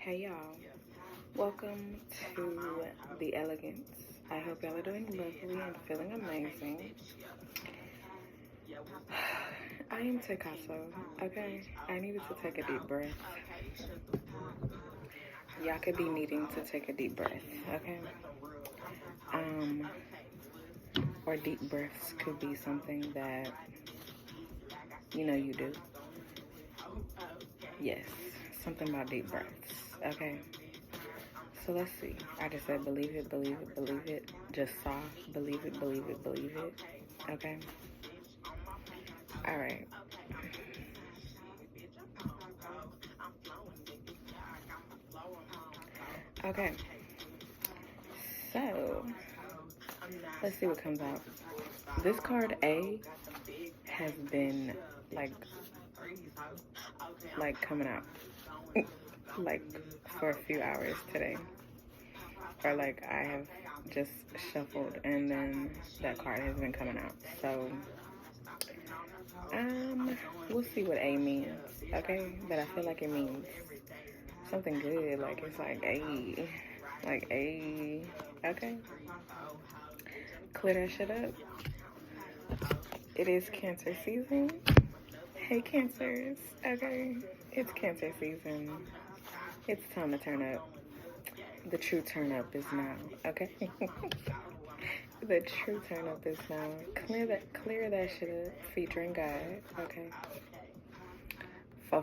Hey y'all, welcome to The Elegance. I hope y'all are doing lovely and feeling amazing. I am Picasso, okay? I needed to take a deep breath. Y'all could be needing to take a deep breath, okay? Or deep breaths could be something that, you do. Yes, something about deep breaths, okay? So let's see. I just said believe it, believe it, believe it. Just saw believe it, believe it, believe it. Okay? Alright. Okay. So let's see what comes out. This card A has been like coming out like for a few hours today. Or like I have just shuffled and then that card has been coming out. So we'll see what A means, okay? But I feel like it means something good. Like it's like A, okay? Clear that shit up. It is Cancer season. Hey Cancers, okay? It's Cancer season. It's time to turn up. The true turn up is now, okay? The true turn up is now. Clear that shit up. Featuring God, okay? Fo.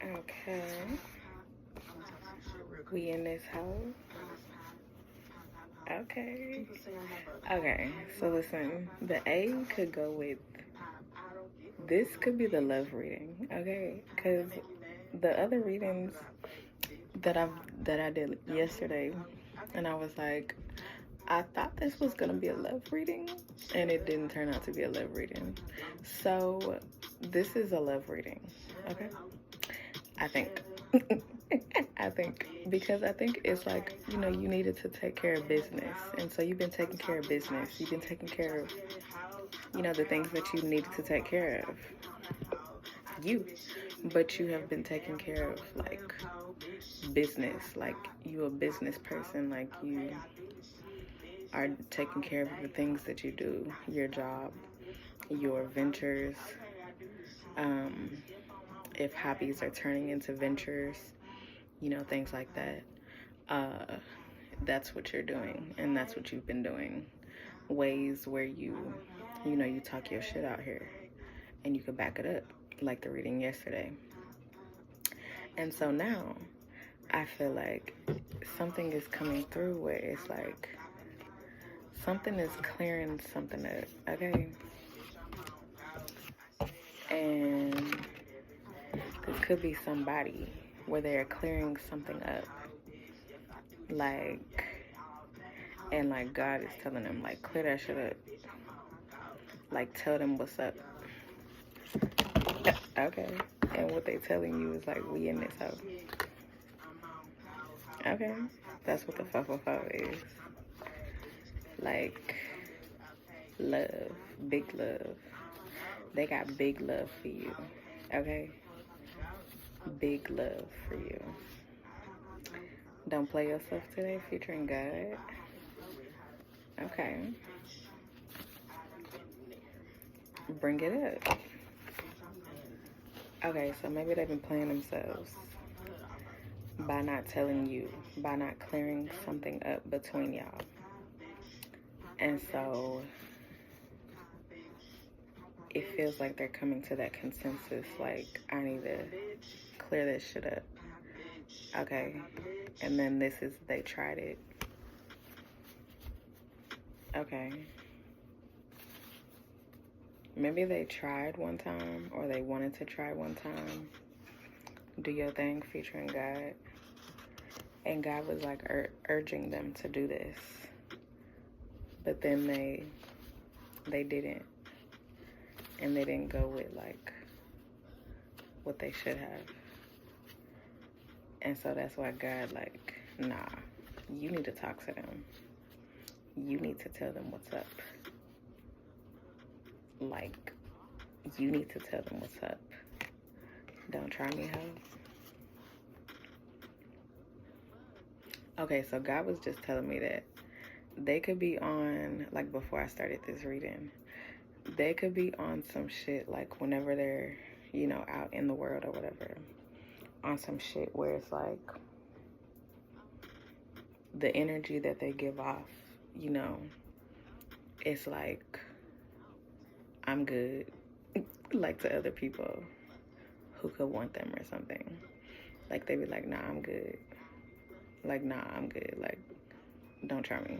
Okay. We in this hole. Okay. Okay, so listen, the A could go with, this could be the love reading, okay? Because the other readings that I did yesterday, and I was like, I thought this was gonna be a love reading, and it didn't turn out to be a love reading. So this is a love reading, okay? I think. Because I think it's like, you needed to take care of business. And so you've been taking care of business. You've been taking care of, the things that you needed to take care of. But you have been taking care of, like, business. Like, you a business person. Like, you are taking care of the things that you do. Your job, your ventures. If hobbies are turning into ventures, things like that. That's what you're doing, and that's what you've been doing. Ways where you talk your shit out here, and you can back it up, like the reading yesterday. And so now, I feel like something is coming through where it's like, something is clearing something up, okay? And this could be somebody where they're clearing something up. And God is telling them, like, clear that shit up. Like, tell them what's up. Okay. And what they telling you is like, we in this house. Okay. That's what the fo is. Like, love. Big love. They got big love for you. Okay? Big love for you. Don't play yourself today, featuring God. Okay. Bring it up. Okay, so maybe they've been playing themselves by not telling you, by not clearing something up between y'all. And so it feels like they're coming to that consensus, like, I need to clear this shit up. Okay? And then they tried it. Okay. Maybe they tried one time, or they wanted to try one time. Do your thing, featuring God. And God was like urging them to do this. But then they didn't. And they didn't go with, like, what they should have. And so that's why God, like, nah, you need to talk to them. You need to tell them what's up. Like, you need to tell them what's up. Don't try me, ho. Okay, so God was just telling me that they could be on, like before I started this reading, they could be on some shit like whenever they're, you know, out in the world or whatever, on some shit where it's like the energy that they give off, you know, it's like, I'm good, like to other people who could want them or something. Like they be like, nah, I'm good. Like, nah, I'm good. Like, don't try me.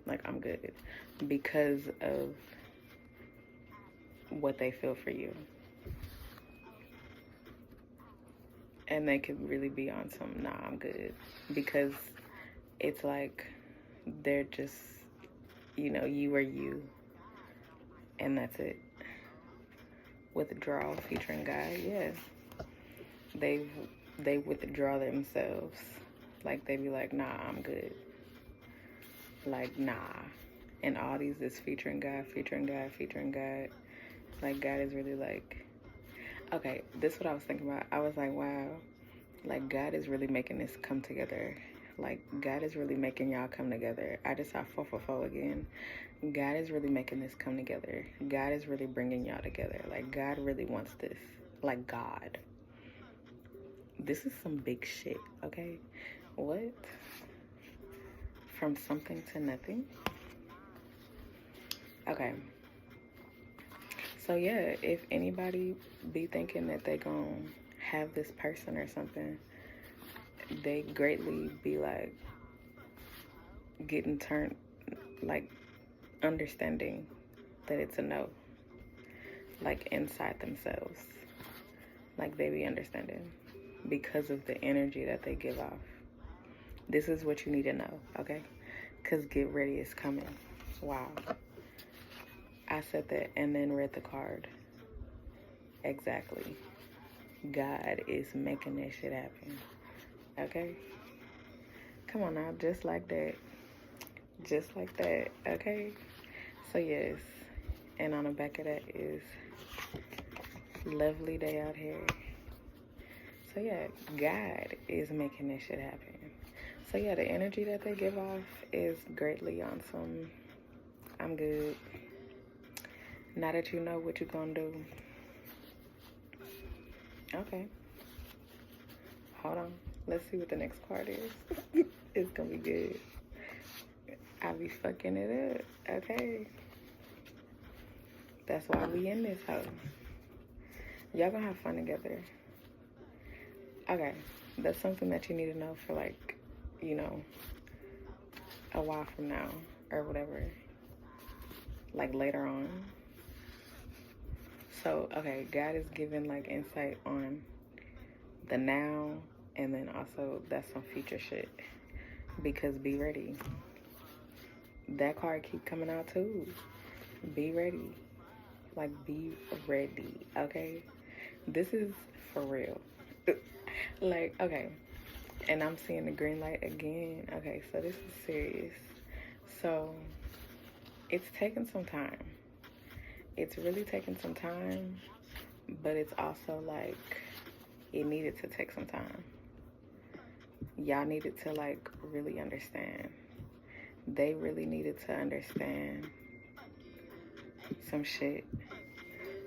Like, I'm good. Because of what they feel for you. And they could really be on some, nah, I'm good. Because it's like they're just, you know, you are you. And that's it. Withdrawal featuring God, yeah. They withdraw themselves. Like, they be like, nah, I'm good. Like, nah. And all these is featuring God, featuring God, featuring God. Like, God is really like, okay, this is what I was thinking about. I was like, wow, like, God is really making this come together. Like, God is really making y'all come together. I just saw 444 again. God is really making this come together. God is really bringing y'all together. Like, God really wants this. Like, God. This is some big shit, okay? What? From something to nothing? Okay. So, yeah, if anybody be thinking that they gonna have this person or something, they greatly be, like, getting turned, like, understanding that it's a no. Like, inside themselves. Like, they be understanding because of the energy that they give off. This is what you need to know, okay? Because get ready is coming. Wow. I said that and then read the card. Exactly. God is making that shit happen. Okay? Come on now, just like that. Just like that, okay? So yes, and on the back of that is lovely day out here. So yeah, God is making this shit happen. So yeah, the energy that they give off is greatly on some, I'm good. Now that you know what you're gonna do. Okay. Hold on. Let's see what the next card is. It's gonna be good. I be fucking it up. Okay. That's why we in this house. Y'all gonna have fun together. Okay. That's something that you need to know for, like, you know, a while from now or whatever. Like later on. So, okay, God is giving, like, insight on the now, and then also that's some future shit. Because be ready. That card keep coming out too. Be ready. Like, be ready, okay? This is for real. Like, okay. And I'm seeing the green light again. Okay, so this is serious. So, it's taking some time. It's really taking some time, but it's also like it needed to take some time. Y'all needed to, like, really understand. They really needed to understand some shit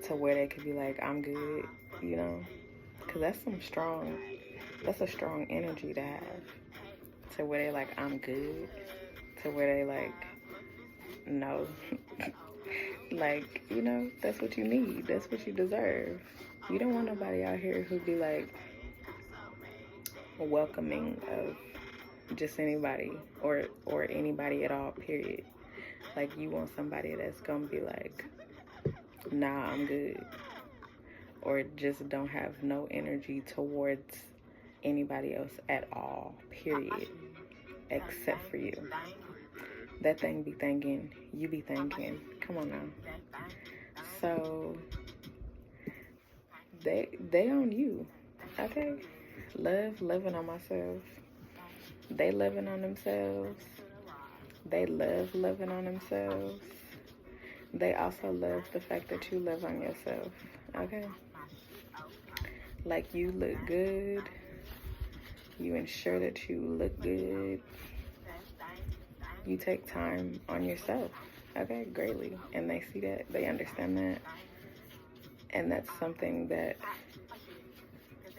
to where they could be like, I'm good, you know? Because that's a strong energy to have. To where they like, I'm good. To where they like, no. Like, you know, that's what you need. That's what you deserve. You don't want nobody out here who be like welcoming of just anybody or anybody at all, period. Like, you want somebody that's gonna be like, nah, I'm good. Or just don't have no energy towards anybody else at all, period. Except for you. That thing be thinking, you be thinking. Come on now. So they on you. Okay? Loving on myself. They loving on themselves. They love loving on themselves. They also love the fact that you love on yourself. Okay? Like, you look good. You ensure that you look good. You take time on yourself. Okay, greatly. And they see that, they understand that. And that's something that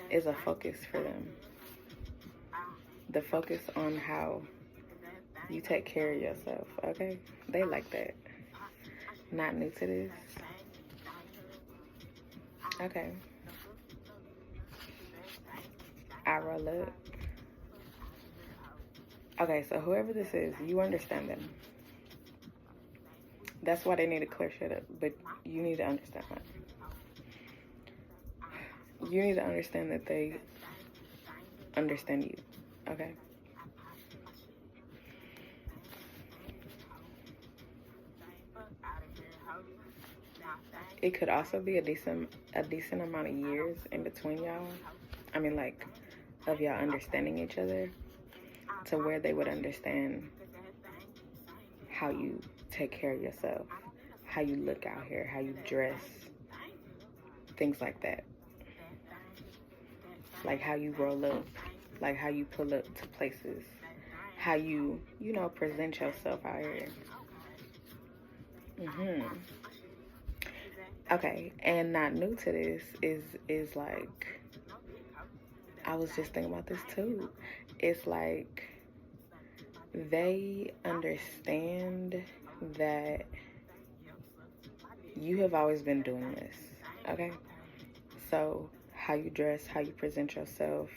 is a focus for them. The focus on how you take care of yourself, okay? They like that. Not new to this. Okay. I roll up. Okay, so whoever this is, you understand them. That's why they need to clear shit up, but you need to understand that. You need to understand that they understand you, okay? It could also be a decent amount of years in between y'all. I mean, like, of y'all understanding each other to where they would understand how you take care of yourself, how you look out here, how you dress, things like that. Like how you roll up, like how you pull up to places, how you, present yourself out here. Okay, and not new to this is like, I was just thinking about this too. It's like they understand that you have always been doing this, okay? So how you dress, how you present yourself,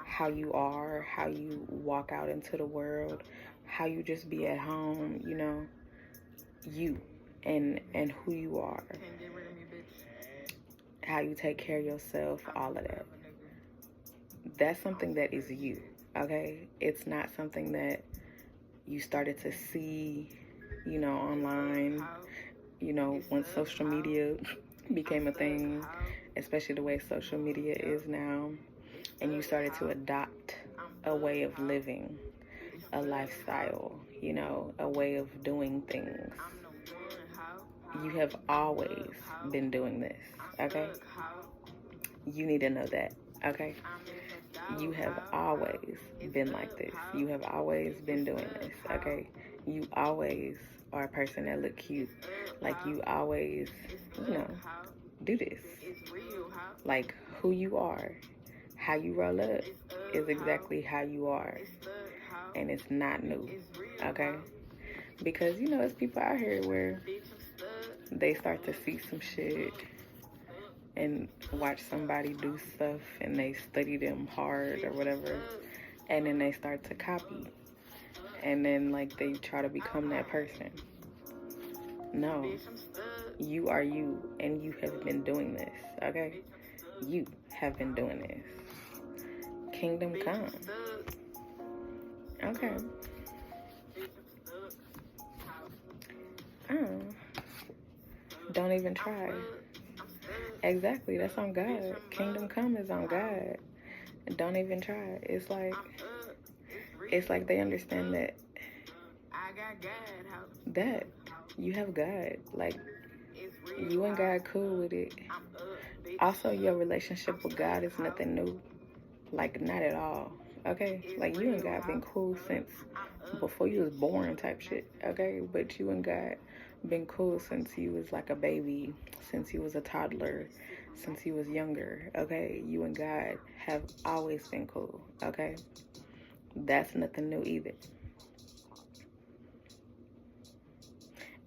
how you are, how you walk out into the world, how you just be at home, you and who you are, how you take care of yourself, all of that. That's something that is you, okay? It's not something that you started to see, online, when social media became a thing, especially the way social media is now, and you started to adopt a way of living, a lifestyle, a way of doing things. You have always been doing this, okay? You need to know that, okay? You have always been like this. You have always been doing this, okay? You always are a person that look cute. Like, you always, do this. Like, who you are, how you roll up is exactly how you are. And it's not new, okay? Because, there's people out here where they start to see some shit and watch somebody do stuff and they study them hard or whatever, and then they start to copy, and then like they try to become that person. No, you are you, and you have been doing this, okay? You have been doing this. Kingdom come. Okay. Don't even try. Exactly, that's on God. Kingdom come is on God. Don't even try. It's like they understand that you have God. Like, you and God cool with it. Also, your relationship with God is nothing new. Like, not at all. Okay? Like, you and God been cool since before you was born type shit. Okay? But you and God been cool since you was like a baby, since you was a toddler, since you was younger. Okay? You and God have always been cool. Okay? That's nothing new either.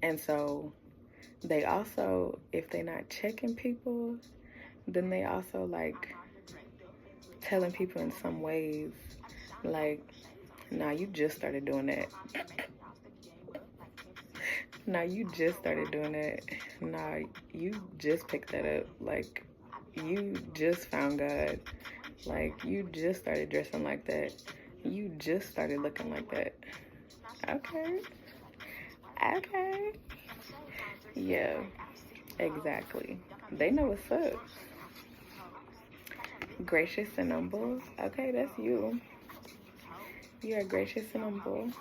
And so they also, if they're not checking people, then they also like telling people in some ways, like, nah, you just started doing that. Nah, you just started doing that. Nah, you just picked that up. Like, you just found God. Like, you just started dressing like that. You just started looking like that. Okay. Okay. Yeah, exactly. They know what's up. Gracious and humble. Okay, that's you. You are gracious and humble.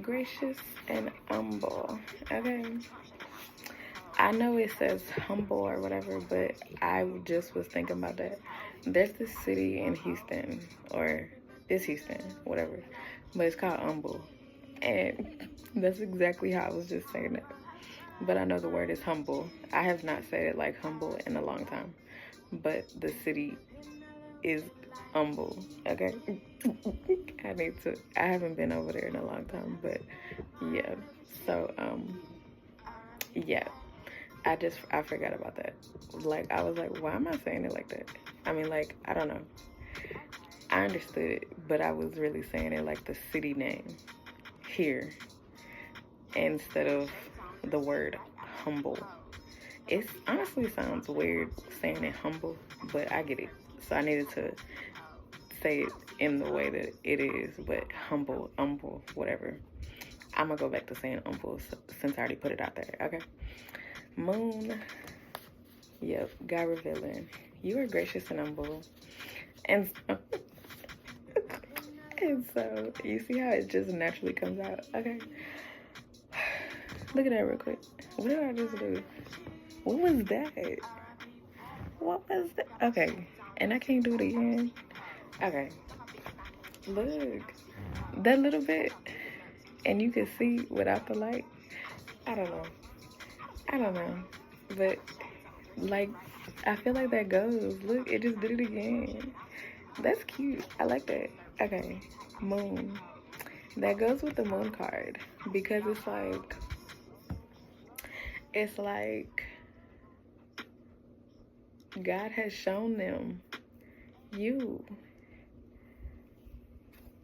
Gracious and humble. Okay. I know it says humble or whatever, but I just was thinking about that. There's this city in Houston, or it's Houston, whatever, but it's called Humble. And that's exactly how I was just saying that. But I know the word is humble. I have not said it like humble in a long time. But the city is humble, okay? I haven't been over there in a long time, but yeah. So, yeah. I forgot about that. Like, I was like, why am I saying it like that? I mean, like, I don't know. I understood it, but I was really saying it like the city name here instead of the word humble. It honestly sounds weird saying it humble, but I get it. So I needed to say it in the way that it is, but humble, whatever. I'm gonna go back to saying humble since I already put it out there, okay? Moon. Yep, God revealing. You are gracious and humble. And so, and so, you see how it just naturally comes out? Okay. Look at that real quick. What did I just do? What was that? What was that? Okay. And I can't do it again. Okay. Look. That little bit. And you can see without the light. I don't know. I don't know. But, like, I feel like that goes. Look, it just did it again. That's cute. I like that. Okay. Moon. That goes with the moon card. Because it's like God has shown them you.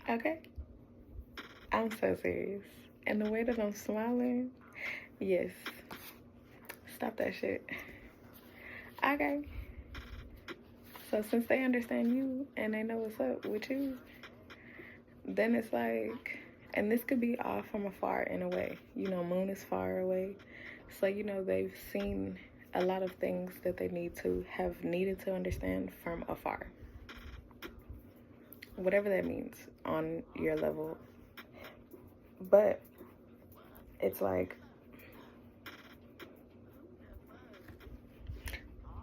Okay? I'm so serious. And the way that I'm smiling, yes. Stop that shit. Okay. So since they understand you and they know what's up with you, then it's like, and this could be all from afar in a way. You know, moon is far away. So, you know, they've seen a lot of things that they have needed to understand from afar. Whatever that means on your level. But it's like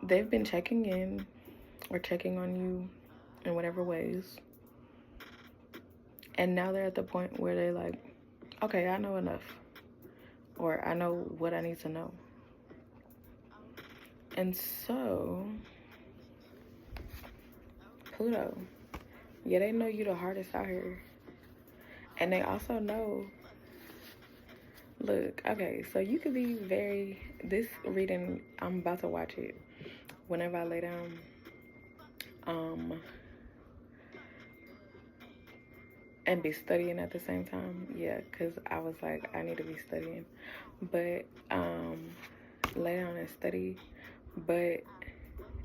they've been checking in or checking on you in whatever ways. And now they're at the point where they're like, okay, I know enough. Or I know what I need to know. And so, Pluto, yeah, they know you the hardest out here. And they also know, look, okay, so you could be this reading, I'm about to watch it whenever I lay down. And be studying at the same time. Yeah, because I was like, I need to be studying. But, lay down and study. But,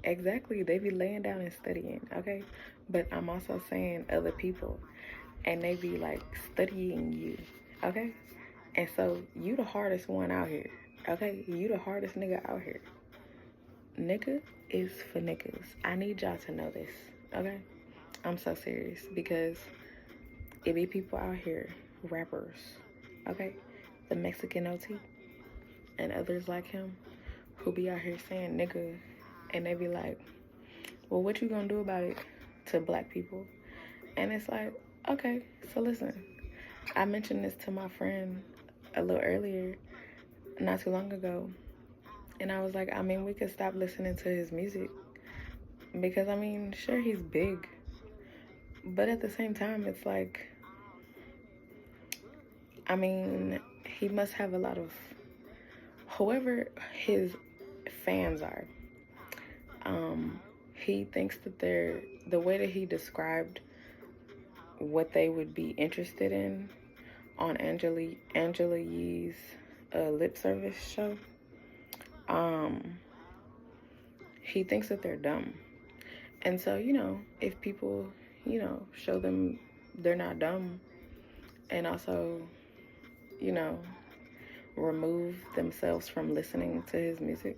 exactly, they be laying down and studying, okay? But I'm also saying other people. And they be, like, studying you, okay? And so, you the hardest one out here, okay? You the hardest nigga out here. Nigga is for niggas. I need y'all to know this, okay? I'm so serious because it be people out here, rappers, okay? The Mexican OT and others like him who be out here saying nigga, and they be like, well, what you gonna do about it to black people? And it's like, okay, so listen, I mentioned this to my friend a little earlier, not too long ago, and I was like, I mean, we could stop listening to his music because, I mean, sure, he's big, but at the same time, it's like, I mean, he must have a lot of, whoever his fans are, he thinks that the way that he described what they would be interested in on Angela Yee's lip service show, he thinks that they're dumb. And so, you know, if people, you know, show them they're not dumb and also, you know, remove themselves from listening to his music,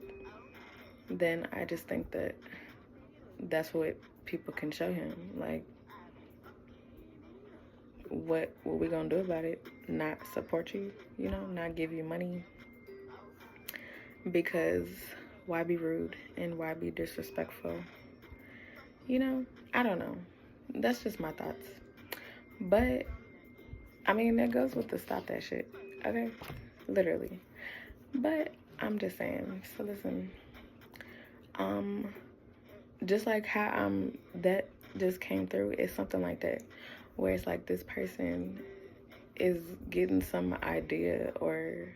then I just think that that's what people can show him. Like, what we gonna do about it? Not support you, you know, not give you money, because why be rude and why be disrespectful? You know, I don't know. That's just my thoughts. But I mean, that goes with the stop that shit. Okay, literally. But I'm just saying. So listen. Just like how that just came through, it's something like that, where it's like this person is getting some idea or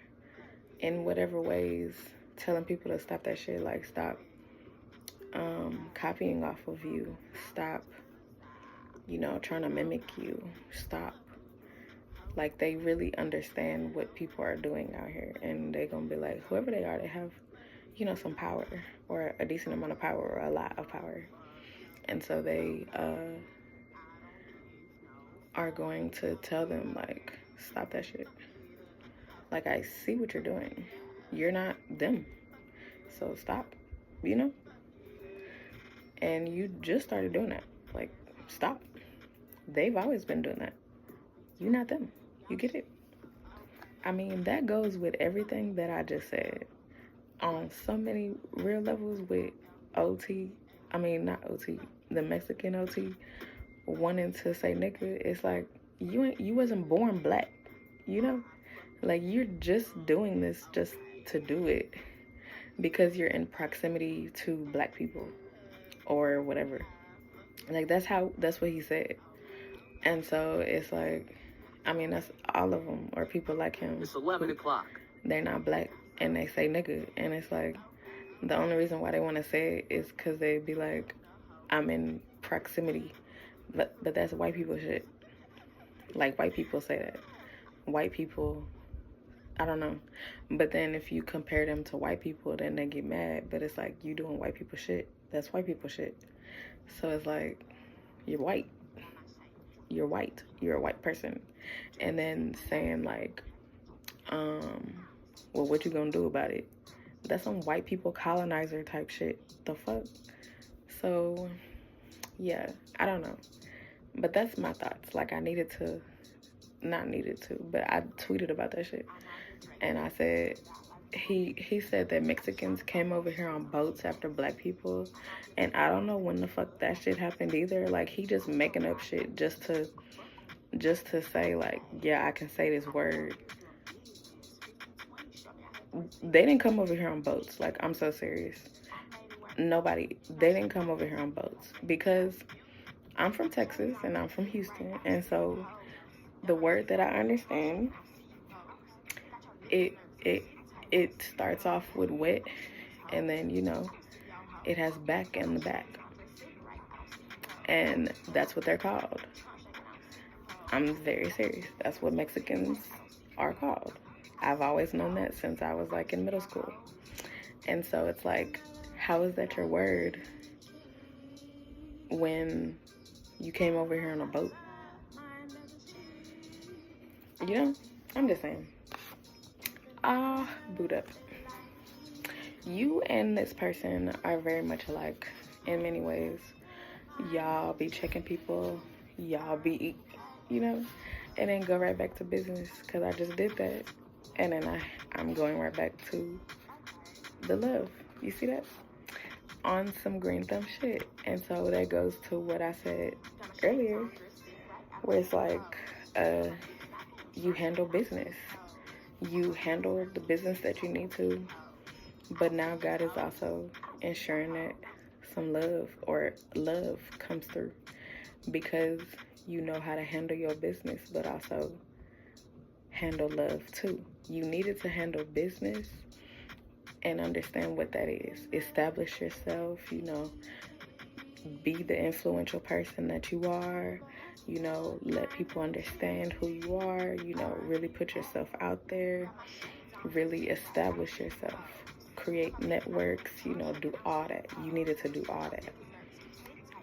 in whatever ways telling people to stop that shit, like stop copying off of you, stop, trying to mimic you, stop. Like, they really understand what people are doing out here, and they gonna be like, whoever they are, they have, some power, or a decent amount of power, or a lot of power. And so they are going to tell them, like, stop that shit. Like, I see what you're doing. You're not them. So stop, And you just started doing that. Like, stop. They've always been doing that. You're not them. You get it? I mean, that goes with everything that I just said. On so many real levels with OT. I mean, not OT. The Mexican OT wanting to say nigga. It's like, you wasn't born black. Like, you're just doing this just to do it because you're in proximity to black people or whatever. Like, that's what he said. And so it's like, I mean, that's all of them, or people like him. It's 11 o'clock. They're not black and they say nigga. And it's like, the only reason why they want to say it is because they be like, I'm in proximity. But that's white people shit. Like, white people say that. White people, I don't know. But then if you compare them to white people, then they get mad. But it's like, you doing white people shit. That's white people shit. So it's like, you're white. You're white. You're a white person. And then saying like, well, what you gonna do about it? That's some white people colonizer type shit. The fuck? So, yeah, I don't know. But that's my thoughts. Like, I but I tweeted about that shit. And I said, he said that Mexicans came over here on boats after black people. And I don't know when the fuck that shit happened either. Like, he just making up shit just to say, like, yeah, I can say this word. They didn't come over here on boats. Like, I'm so serious. They didn't come over here on boats. Because I'm from Texas and I'm from Houston. And so the word that I understand, it starts off with wet, and then, it has back in the back. And that's what they're called. I'm very serious. That's what Mexicans are called. I've always known that since I was like in middle school. And so it's like, how is that your word when you came over here on a boat? I'm just saying. Boot up. You and this person are very much alike in many ways. Y'all be checking people. Y'all be, and then go right back to business, because I just did that. And then I'm going right back to the love. You see that? On some green thumb shit. And so that goes to what I said earlier, where it's like, you handle business. You handle the business that you need to, but now God is also ensuring that some love comes through, because you know how to handle your business, but also handle love too. You needed to handle business and understand what that is. Establish yourself, be the influential person that you are, let people understand who you are, really put yourself out there, really establish yourself, create networks, do all that. You needed to do all that.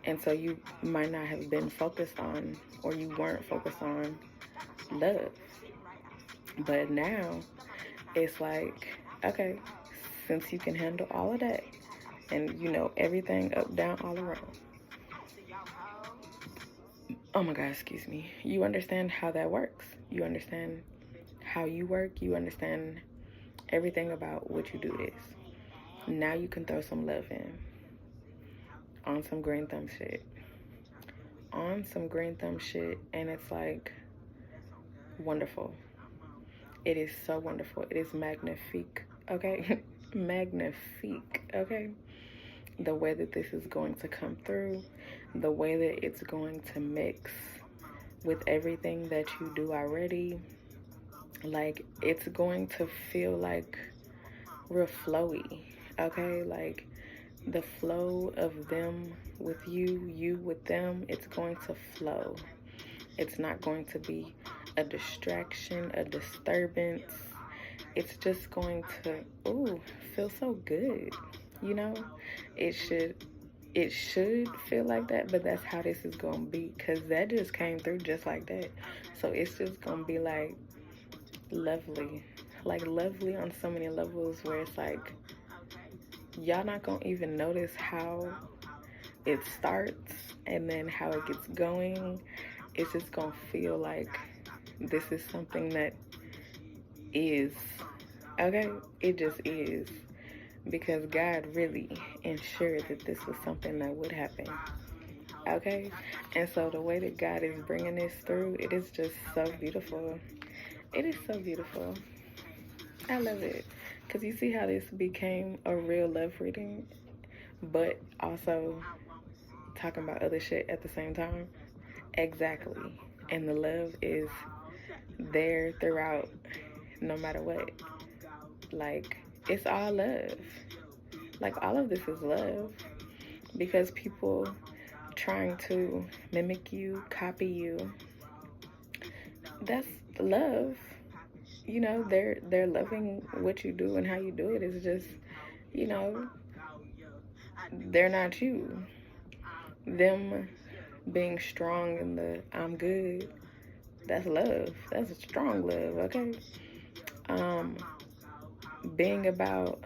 And so you might not have been focused on, or you weren't focused on love. But now it's like, okay, since you can handle all of that and everything up, down, all around. Oh my God, excuse me. You understand how that works. You understand how you work. You understand everything about what you do is. Now you can throw some love in on some green thumb shit. On some green thumb shit, and it's like wonderful. It is so wonderful. It is magnifique, okay? Magnifique, okay? The way that this is going to come through, the way that it's going to mix with everything that you do already. Like, it's going to feel like real flowy, okay? Like, the flow of them with you, you with them, it's going to flow. It's not going to be a distraction, a disturbance. It's just going to, feel so good, you know? It should feel like that, but that's how this is going to be, because that just came through just like that. So it's just going to be like lovely on so many levels, where it's like y'all not going to even notice how it starts and then how it gets going. It's just going to feel like this is something that is, okay? It just is. Because God really ensured that this was something that would happen, okay? And so the way that God is bringing this through, it is just so beautiful. It is so beautiful. I love it. Because you see how this became a real love reading, but also talking about other shit at the same time? Exactly. And the love is there throughout, no matter what. Like, it's all love. Like, all of this is love. Because people trying to mimic you, copy you, that's love. You know, they're loving what you do and how you do it. It's just, you know, they're not you. Them being strong in the I'm good, that's love. That's a strong love, okay? Being about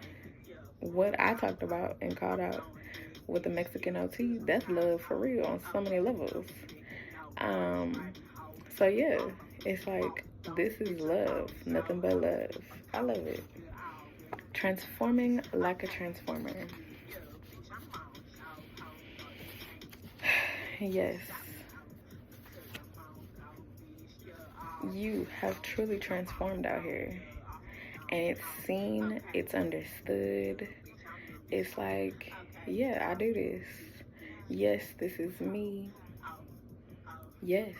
what I talked about and called out with the Mexican OT, that's love for real on so many levels. So yeah, it's like, this is love, nothing but love. I love it. Transforming like a transformer. Yes. You have truly transformed out here. And it's seen, it's understood. It's like, yeah, I do this. Yes, this is me. Yes,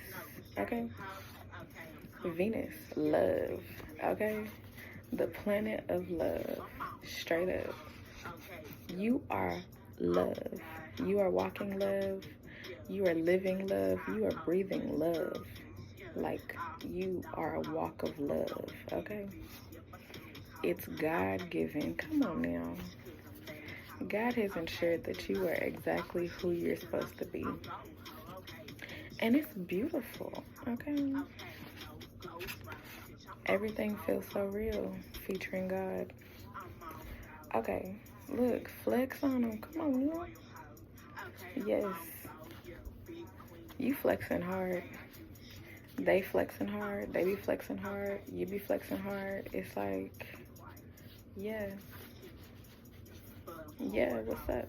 okay? Venus, love, okay? The planet of love, straight up. You are love. You are walking love. You are living love. You are breathing love. Like, you are a walk of love, okay? It's God-given. Come on now. God has ensured that you are exactly who you're supposed to be. And it's beautiful, okay? Everything feels so real, featuring God. Okay, look, flex on them. Come on, you. Yes. You flexing hard. They flexing hard. They be flexing hard. You be flexing hard. It's like, yeah. Yeah, what's up?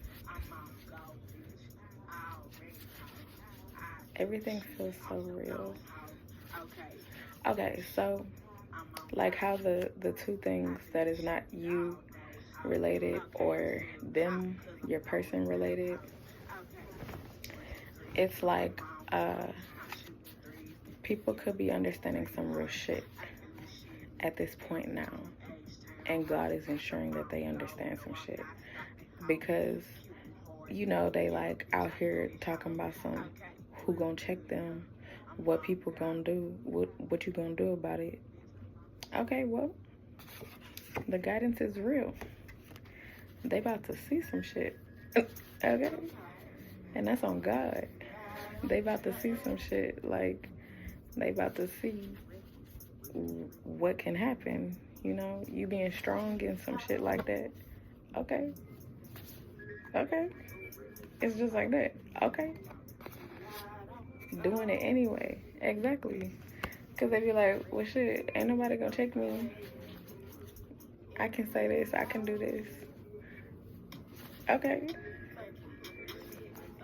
Everything feels so real. Okay, so like how the two things that is not you related or them, your person related, it's like people could be understanding some real shit at this point now, and God is ensuring that they understand some shit, because you know they like out here talking about some who gonna check them, what people gonna do, what you gonna do about it. Okay, well, the guidance is real. They about to see some shit. Okay? And that's on God. They about to see some shit. Like, they about to see what can happen. You know, you being strong in some shit like that. Okay. Okay. It's just like that. Okay. Doing it anyway. Exactly. Because they be like, well, shit, ain't nobody gonna check me. I can say this. I can do this. Okay.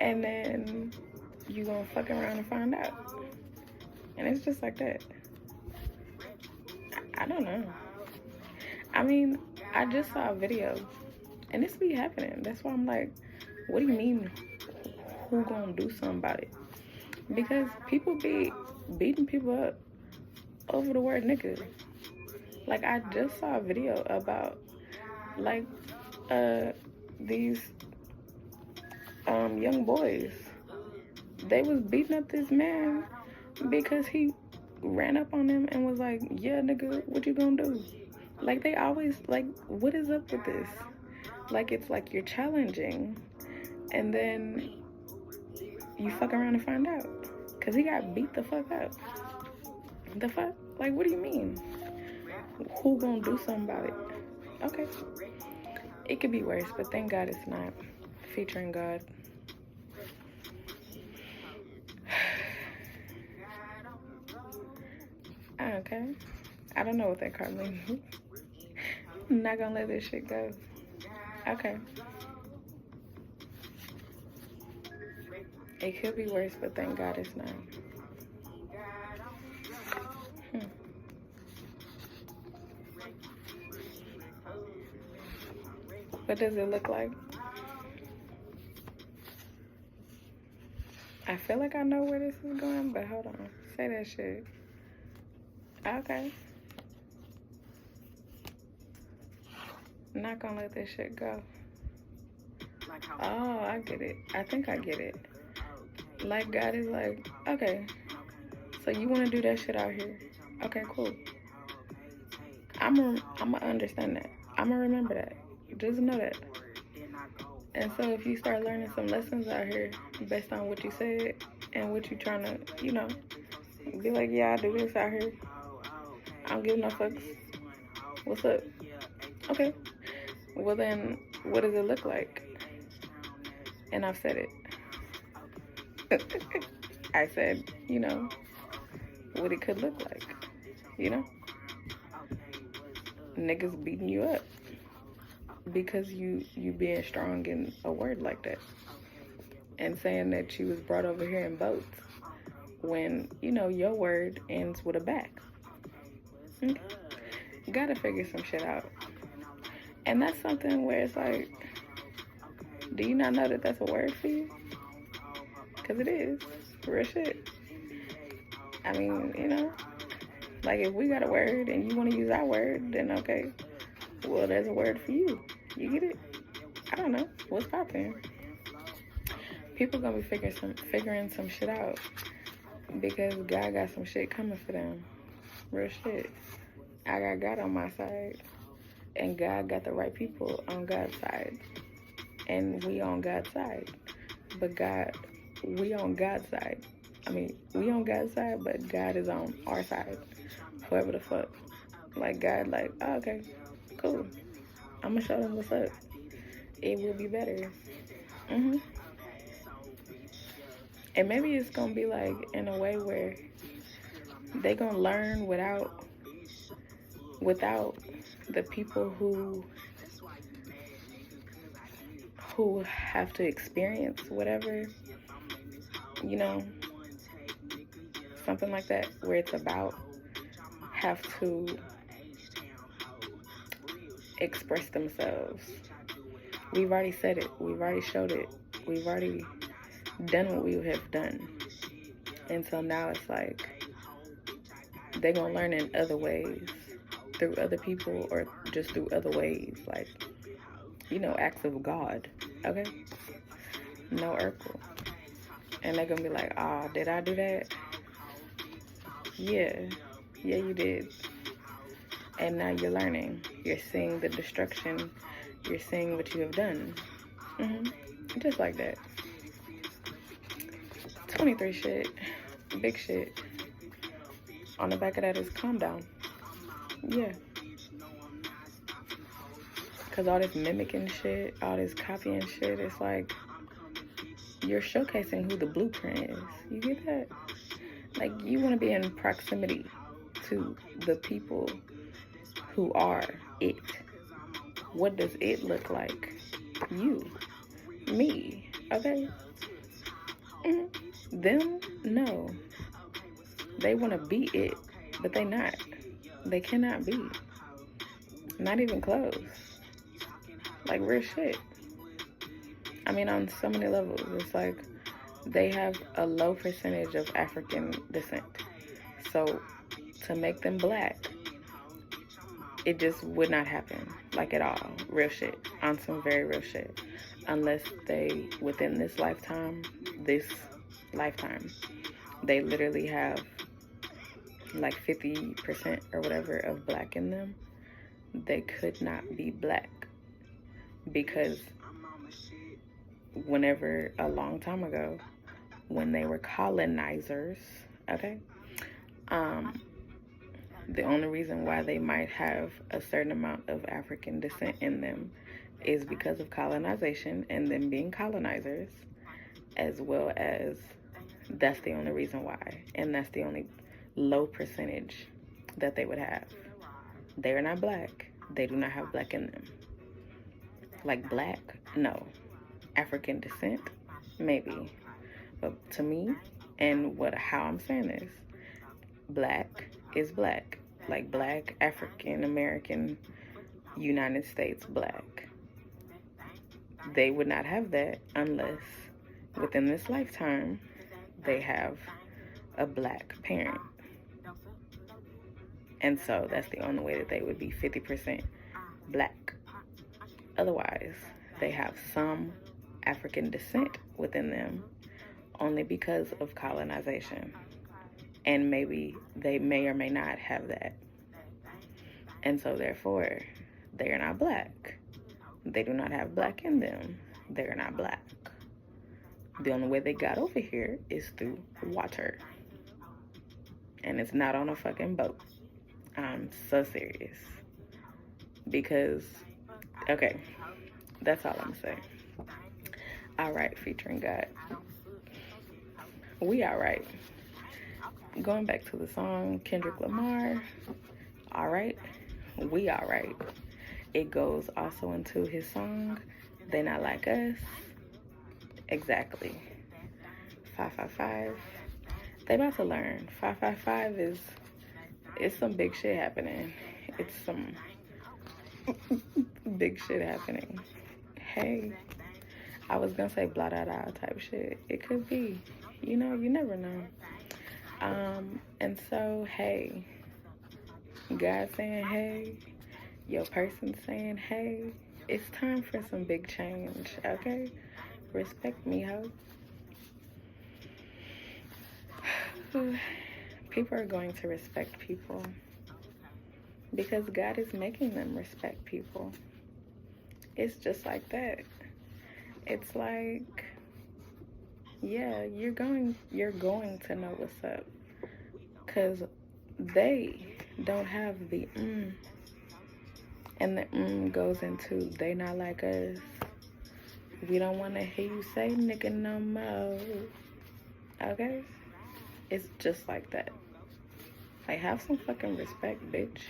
And then you gonna fuck around and find out. And it's just like that. I don't know. I mean, I just saw a video, and this be happening. That's why I'm like, what do you mean, who gonna do something about it? Because people be beating people up over the word nigga. Like, I just saw a video about, like, these young boys. They was beating up this man because he ran up on them and was like, yeah, nigga, what you gonna do? Like, they always, like, what is up with this? Like, it's like you're challenging, and then you fuck around and find out. Because he got beat the fuck up. The fuck? Like, what do you mean? Who gonna do something about it? Okay. It could be worse, but thank God it's not. Featuring God. Okay. I don't know what that card means. I'm not gonna let this shit go. Okay. It could be worse, but thank God it's not. What does it look like? I feel like I know where this is going, but hold on. Say that shit. Okay. I'm not gonna let this shit go. Oh, I get it. I think I get it. Like, God is like, okay, so you want to do that shit out here. Okay, cool. I'm gonna understand that. I'm gonna remember that. Just know that. And so if you start learning some lessons out here based on what you said and what you trying to, you know, be like, yeah, I do this out here. I don't give no fucks. What's up? Okay. Well then, what does it look like? And I've said it. I said, you know, what it could look like. You know? Niggas beating you up because you being strong in a word like that, and saying that you was brought over here in boats when, you know, your word ends with a back. Gotta figure some shit out. And that's something where it's like, do you not know that that's a word for you? Because it is. Real shit. I mean, you know, like, if we got a word and you want to use our word, then okay. Well, there's a word for you. You get it? I don't know. What's poppin'? People gonna be figuring some shit out because God got some shit coming for them. Real shit. I got God on my side, and God got the right people on God's side, and we on God's side. But we on God's side. I mean, we on God's side, but God is on our side. Whoever the fuck. Like, God, like, oh, okay, cool. I'm gonna show them what's up. It will be better. And maybe it's gonna be like in a way where they gonna learn without the people who have to experience whatever, you know, something like that, where it's about have to express themselves. We've already said it. We've already showed it. We've already done what we have done. And so now it's like they're going to learn in other ways, through other people, or just through other ways, like, you know, acts of God. Okay? No Urkel. And they're going to be like, ah, did I do that? Yeah, you did. And now you're learning. You're seeing the destruction. You're seeing what you have done. Just like that. 23 shit. Big shit. On the back of that is calm down. Yeah. Because all this mimicking shit, all this copying shit, it's like you're showcasing who the blueprint is. You get that? Like, you want to be in proximity to the people who are it. What does it look like? You. me, okay? Them, no. They want to be it, but they not. They cannot be. Not even close. Like, real shit. I mean, on so many levels. It's like they have a low percentage of African descent. So to make them black, it just would not happen. Like, at all. Real shit. On some very real shit. Unless they, within this lifetime, they literally have like 50% or whatever of black in them. They could not be black. Because whenever, a long time ago, when they were colonizers, okay, the only reason why they might have a certain amount of African descent in them is because of colonization and them being colonizers, as well as that's the only reason why, and that's the only low percentage that they would have. They are not black. They do not have black in them. Like, black? No. African descent? Maybe. But to me, and how I'm saying this, black is black. Like, black, African American, United States black. They would not have that unless within this lifetime they have a black parent. And so that's the only way that they would be 50% black. Otherwise, they have some African descent within them only because of colonization. And maybe they may or may not have that. And so therefore, they are not black. They do not have black in them. They are not black. The only way they got over here is through water. And it's not on a fucking boat. I'm so serious. Because, okay, that's all I'm saying. Alright, featuring God. We Alright. Going back to the song, Kendrick Lamar, Alright, We Alright. It goes also into his song, They Not Like Us. Exactly. 555. They about to learn. 555 it's some big shit happening. It's some big shit happening. Hey, I was gonna say blah da da type shit. It could be. You know, you never know. And so, hey, God saying hey, your person saying hey, it's time for some big change, okay? Respect me, ho. People are going to respect people because God is making them respect people. It's just like that. It's like, yeah, you're going to know what's up, because they don't have the and the goes into they not like us. We don't want to hear you say nigga no more. Okay? It's just like that. Like, have some fucking respect, bitch.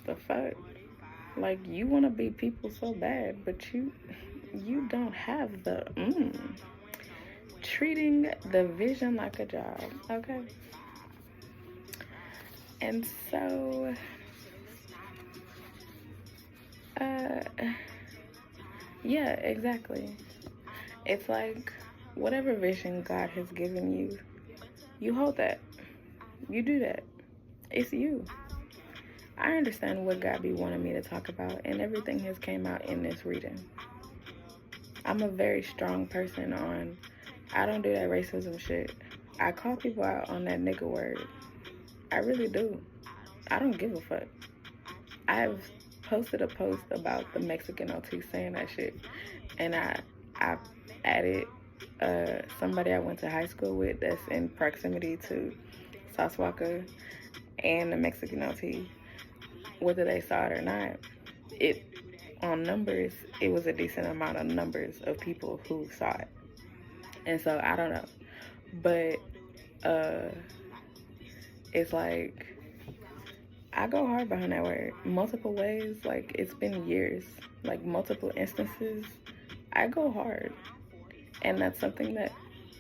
The fuck? Like, you want to be people so bad, but you don't have the treating the vision like a job, okay? And so, yeah, exactly. It's like, whatever vision God has given you, you hold that. You do that. It's you. I understand what God be wanting me to talk about, and everything has came out in this reading. I'm a very strong person on, I don't do that racism shit. I call people out on that nigga word. I really do. I don't give a fuck. I've posted a post about the Mexican OT saying that shit, and I added somebody I went to high school with that's in proximity to Saswaka and the Mexican OT. Whether they saw it or not, on numbers, it was a decent amount of numbers of people who saw it. And so, I don't know. But, it's like, I go hard behind that word. Multiple ways, like, it's been years. Like, multiple instances I go hard. And that's something that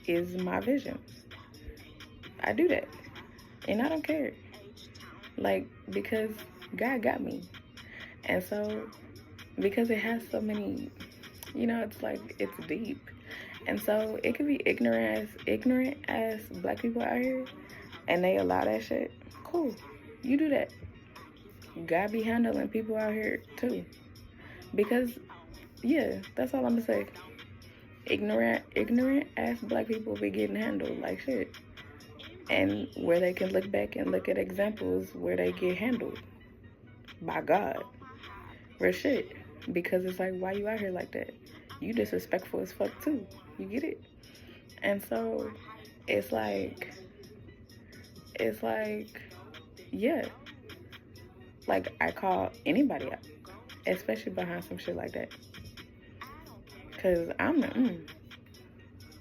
is my vision. I do that. And I don't care. Like, because God got me. And so, because it has so many, it's like, it's deep. And so, it could be ignorant as black people out here, and they allow that shit. Cool. You do that. God be handling people out here, too. Because, yeah, that's all I'm gonna say. Ignorant ass black people be getting handled like shit. And where they can look back and look at examples where they get handled by God. Real shit. Because it's like, why you out here like that? You disrespectful as fuck too. You get it? And so it's like, yeah. Like, I call anybody out, especially behind some shit like that. Because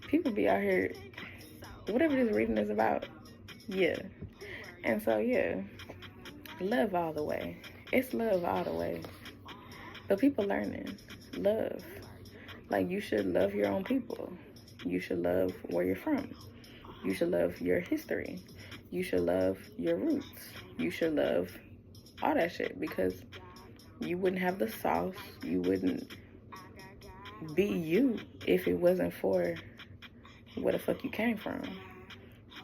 people be out here, whatever this reading is about, yeah. And so, yeah, love all the way. It's love all the way. But people learning love. Like, you should love your own people. You should love where you're from. You should love your history. You should love your roots. You should love all that shit, because you wouldn't have the sauce. You wouldn't be you if it wasn't for where the fuck you came from.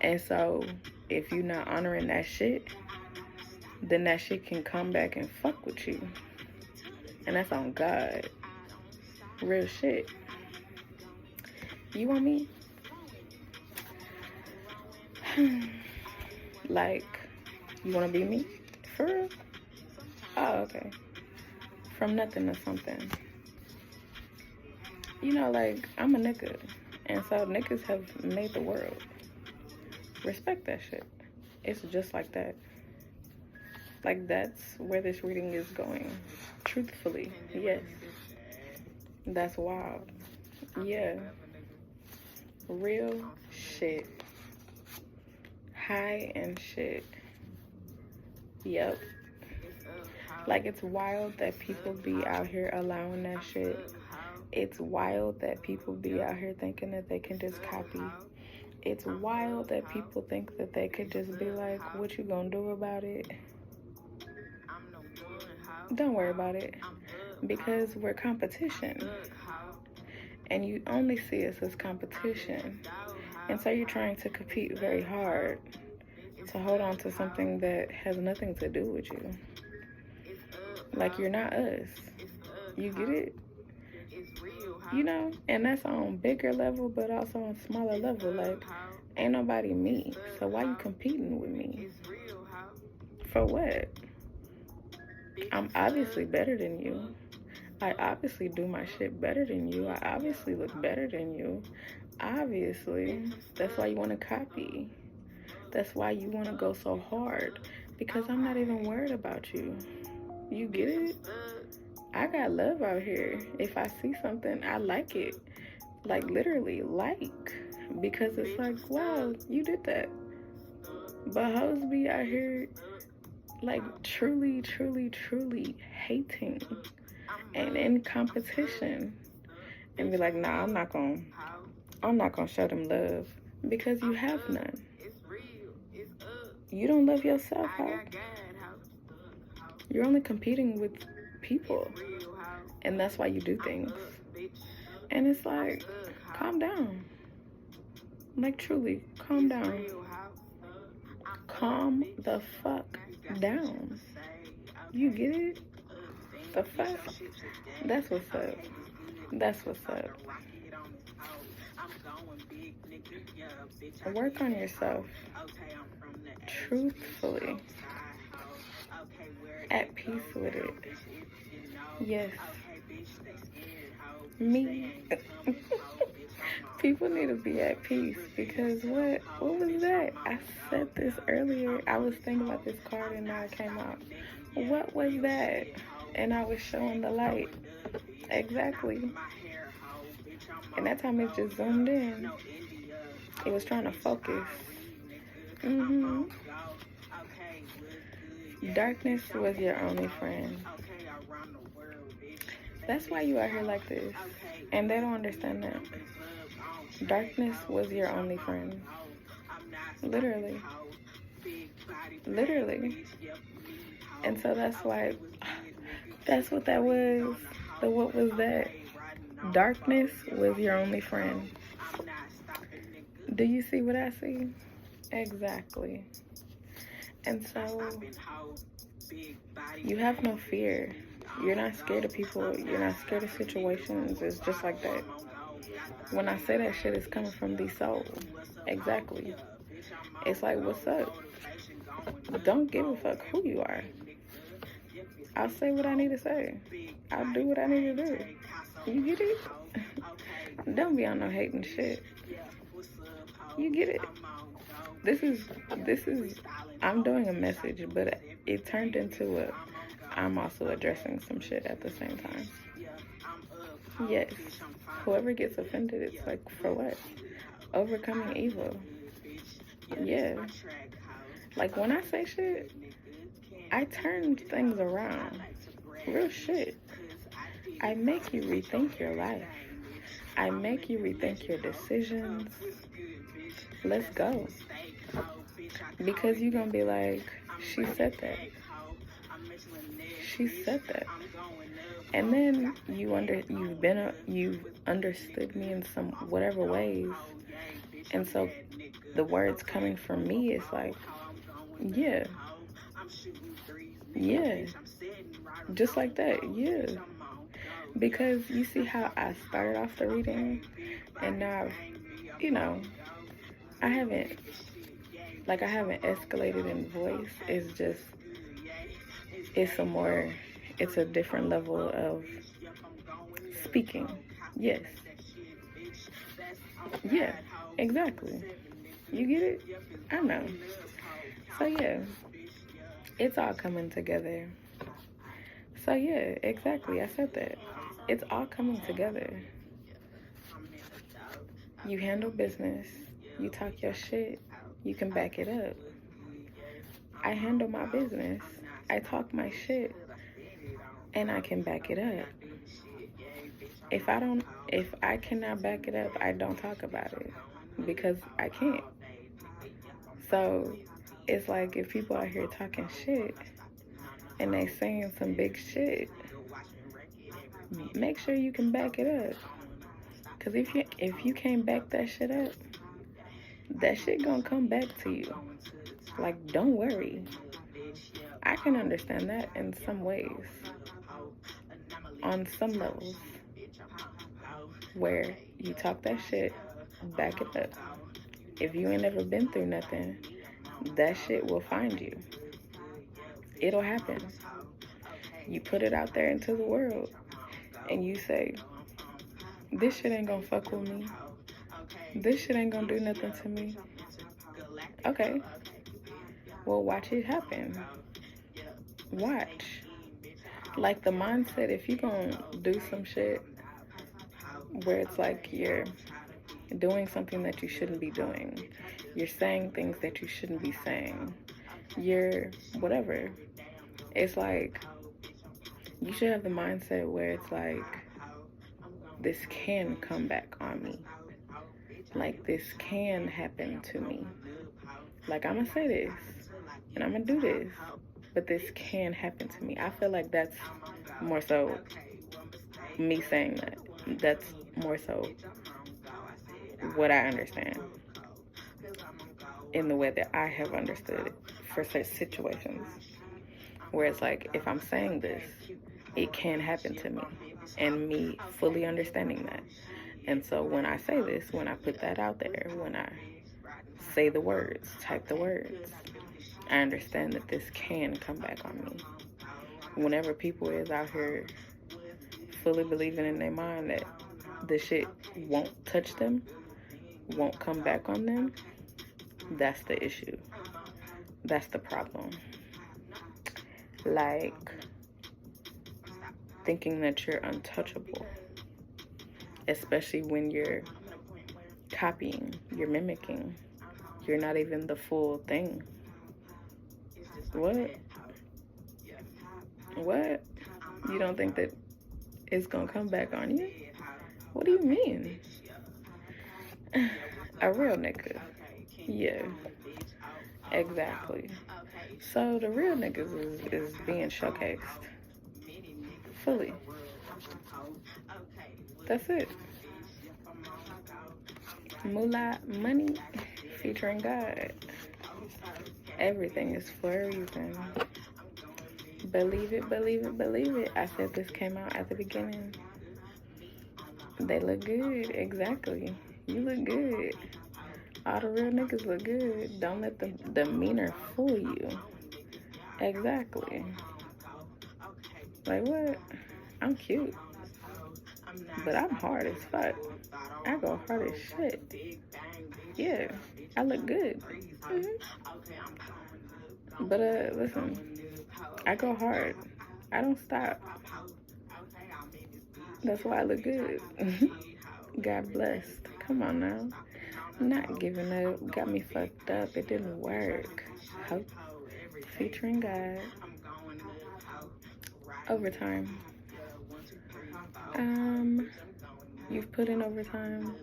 And so if you're not honoring that shit, then that shit can come back and fuck with you. And that's on God. Real shit. You want me? Like, you want to be me? For real? Oh, okay. From nothing to something. Like, I'm a nigga. And so niggas have made the world. Respect that shit. It's just like that. Like, that's where this reading is going. Truthfully, yes. That's wild. Yeah. Real shit. High and shit. Yep. Like, it's wild that people be out here allowing that shit. It's wild that people be out here thinking that they can just copy. It's wild that people think that they could just be like, what you gonna do about it? Don't worry about it. Because we're competition. And you only see us as competition. And so you're trying to compete very hard to hold on to something that has nothing to do with you. Like, you're not us. You get it? And that's on bigger level, but also on smaller level. Like, ain't nobody me. So why you competing with me? For what? I'm obviously better than you. I obviously do my shit better than you. I obviously look better than you. Obviously. That's why you want to copy. That's why you want to go so hard. Because I'm not even worried about you. You get it? I got love out here. If I see something, I like it. Like, literally, like. Because it's like, wow, you did that. But hoes be out here, like, truly, truly, truly hating. And in competition. And be like, nah, I'm not gonna show them love. Because you have none. You don't love yourself, huh? You're only competing with people. And that's why you do things. And it's like, calm down. Like, truly, calm down. Calm the fuck down. You get it? The fuck? That's what's up. That's what's up. Work on yourself. Truthfully. At peace with it. Yes. Me. People need to be at peace, because what was that? I said this earlier. I was thinking about this card and now it came out. What was that? And I was showing the light. Exactly. And that time it just zoomed in. It was trying to focus. Darkness was your only friend. That's why you out here like this. And they don't understand that. Darkness was your only friend. Literally. Literally. And so that's why, that's what that was. So what was that? Darkness was your only friend. Do you see what I see? Exactly. And so you have no fear. You're not scared of people. You're not scared of situations. It's just like that. When I say that shit, it's coming from the soul. Exactly. It's like, what's up? Don't give a fuck who you are. I'll say what I need to say. I'll do what I need to do. You get it? Don't be on no hating shit. You get it? This is, I'm doing a message, but it turned into a, I'm also addressing some shit at the same time. Yes. Whoever gets offended, it's like, for what? Overcoming evil. Yeah. Like, when I say shit, I turn things around. Real shit. I make you rethink your life. I make you rethink your decisions. Let's go. Because you're going to be like, she said that. She said that. And then you've understood me in some whatever ways. And so the words coming from me is like, yeah. Yeah. Just like that, yeah. Because you see how I started off the reading, and now, I haven't escalated in voice. It's just, it's a different level of speaking. Yes. Yeah, exactly. You get it? I know. So yeah, it's all coming together. So yeah, exactly. I said that. It's all coming together. You handle business. You talk your shit. You can back it up. I handle my business. I talk my shit. And I can back it up. If I cannot back it up, I don't talk about it. Because I can't. So it's like, if people out here talking shit and they saying some big shit, make sure you can back it up. Because if you can't back that shit up, that shit gonna come back to you. Like, don't worry. I can understand that in some ways. On some levels. Where you talk that shit, back it up. If you ain't never been through nothing, that shit will find you. It'll happen. You put it out there into the world, and you say, this shit ain't gonna fuck with me. This shit ain't gonna do nothing to me. Okay. Well, watch it happen. Watch. Like, the mindset, if you gonna do some shit where it's like you're doing something that you shouldn't be doing, you're saying things that you shouldn't be saying, you're whatever, it's like, you should have the mindset where it's like, this can come back on me. Like, this can happen to me. Like, I'm gonna say this, and I'm gonna do this, but this can happen to me. I feel like that's more so me saying that. That's more so what I understand in the way that I have understood it for such situations. Where it's like, if I'm saying this, it can happen to me. And me fully understanding that. And so when I say this, when I put that out there, when I say the words, type the words, I understand that this can come back on me. Whenever people is out here fully believing in their mind that the shit won't touch them, won't come back on them, that's the issue. That's the problem. Like, thinking that you're untouchable, especially when you're copying, you're mimicking, you're not even the full thing. What? You don't think that it's gonna come back on you? What do you mean? A real nigga. Yeah, exactly. So the real niggas is being showcased fully. That's it. Moolah money featuring God. Everything is for a reason. Believe it, believe it, believe it. I said this came out at the beginning. They look good. Exactly. You look good. All the real niggas look good. Don't let the demeanor fool you. Exactly. Like what? I'm cute. But I'm hard as fuck. I go hard as shit. Yeah. I look good. But listen. I go hard. I don't stop. That's why I look good. God blessed. Come on now. Not giving up. Got me fucked up. It didn't work. Hope. Featuring God. Overtime. You've put in overtime.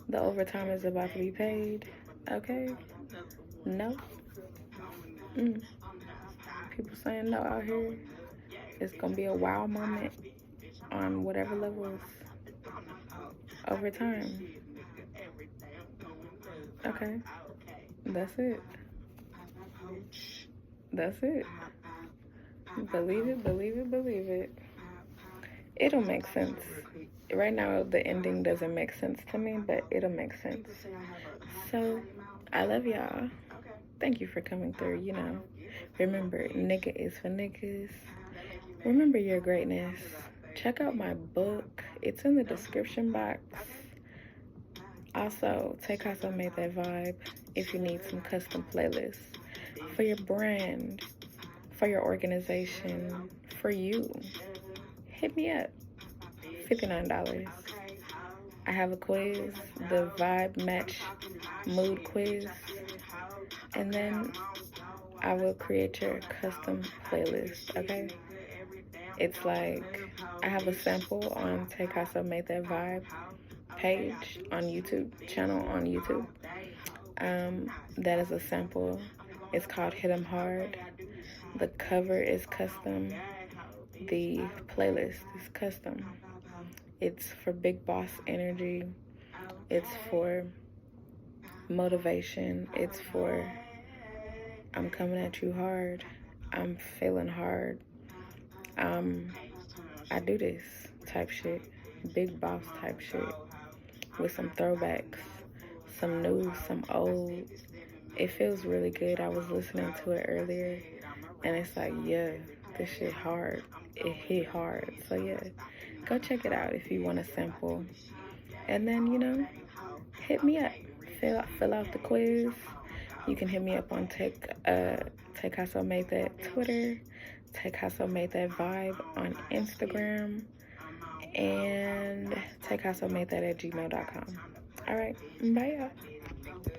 The overtime is about to be paid. Okay? No. People saying no out here. It's gonna be a wow moment on whatever levels. Overtime. Okay. That's it. That's it. Believe it, believe it, believe it. It'll make sense. Right now, the ending doesn't make sense to me, but it'll make sense. So, I love y'all. Thank you for coming through, you know. Remember, nigga is for niggas. Remember your greatness. Check out my book. It's in the description box. Also, Take Also Made That Vibe if you need some custom playlists for your brand, for your organization, for you. Hit me up. $59. I have a quiz, the Vibe Match Mood Quiz, and then I will create your custom playlist, okay? It's like, I have a sample on Take Also Made That Vibe page on YouTube, channel on YouTube. That is a sample. It's called Hit 'em Hard. The cover is custom. The playlist is custom. It's for big boss energy. It's for motivation. It's for I'm coming at you hard. I'm feeling hard. I do this type shit. Big boss type shit. With some throwbacks. Some new, some old. It feels really good. I was listening to it earlier. And it's like, yeah, this shit hard. It hit hard. So yeah, go check it out if you want a sample. And then, you know, hit me up. Fill out the quiz. You can hit me up on Take Also Made That Twitter. Take Also Made That Vibe on Instagram. And Take Also Made That at gmail.com. All right. Bye, y'all.